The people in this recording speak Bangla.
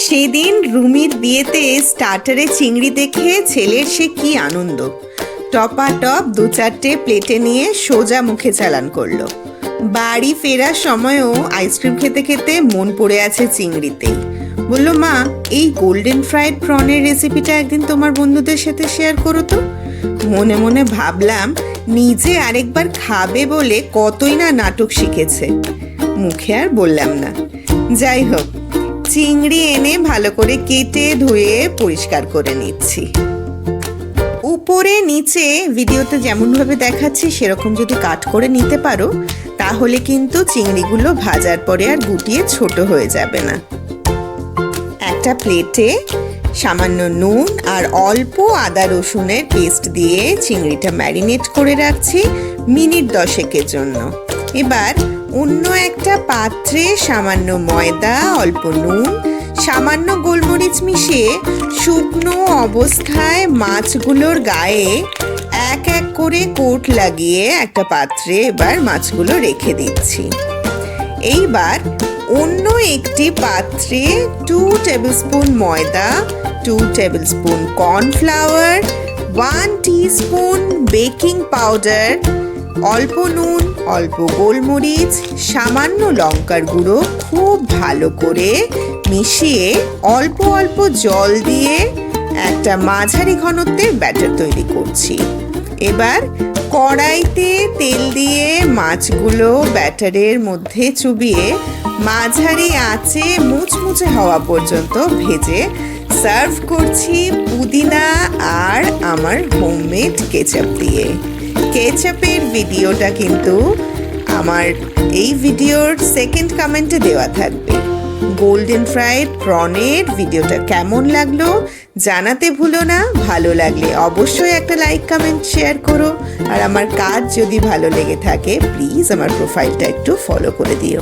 সেদিন রুমির বিয়েতে স্টার্টারে চিংড়ি দেখে ছেলের সে কি আনন্দ। টপাটপ 2-4টে প্লেটে নিয়ে সোজা মুখে চালান করলো। বাড়ি ফেরার সময়ও আইসক্রিম খেতে খেতে মন পড়ে আছে চিংড়িতেই। বলল, মা, এই গোল্ডেন ফ্রাইড প্রনের রেসিপিটা একদিন তোমার বন্ধুদের সাথে শেয়ার করো তো। মনে মনে ভাবলাম, নিজে আরেকবার খাবে বলে কতই না নাটক শিখেছে। মুখে আর বললাম না। যাই হোক, চিংড়ি এনে ভালো করে কেটে ধুয়ে পরিষ্কার করে নিচ্ছি। উপরে নিচে ভিডিওতে যেমনভাবে দেখাচ্ছি সেরকম যদি কাট করে নিতে পারো, তাহলে কিন্তু চিংড়িগুলো ভাজার পরে আর গুটিয়ে ছোট হয়ে যাবে না। একটা প্লেটে সামান্য নুন আর অল্প আদা রসুনের পেস্ট দিয়ে চিংড়িটা ম্যারিনেট করে রাখছি মিনিট 10-এর জন্য। এবার অন্য একটা পাত্রে সামান্য ময়দা, অল্প নুন, সামান্য গোলমরিচ মিশিয়ে শুকনো অবস্থায় মাছগুলোর গায়ে এক এক করে কোট লাগিয়ে একটা পাত্রে এবার মাছগুলো রেখে দিচ্ছি। এইবার অন্য একটি পাত্রে 2 টেবিলস্পুন ময়দা, 2 tablespoon cornflour, 1 teaspoon baking powder, অল্প নুন, অল্প গোলমরিচ, সামান্য লঙ্কার গুঁড়ো খুব ভালো করে মিশিয়ে অল্প অল্প জল দিয়ে একটা মাঝারি ঘনত্বের ব্যাটার তৈরি করছি। এবার কড়াইতে তেল দিয়ে মাছগুলো ব্যাটারের মধ্যে চুবিয়ে মাঝারি আঁচে মুচমুচে হওয়া পর্যন্ত ভেজে সার্ভ করছি পুদিনা আর আমার হোমমেড কেচাপ দিয়ে। কেচাপের ভিডিওটা কিন্তু আমার এই ভিডিওর সেকেন্ড কমেন্টে দেওয়া থাকবে। গোল্ডেন ফ্রাইড প্রনের ভিডিওটা কেমন লাগলো জানাতে ভুলো না। ভালো লাগলে অবশ্যই একটা লাইক, কমেন্ট, শেয়ার করো। আর আমার কাজ যদি ভালো লেগে থাকে প্লিজ আমার প্রোফাইলটা একটু ফলো করে দিও।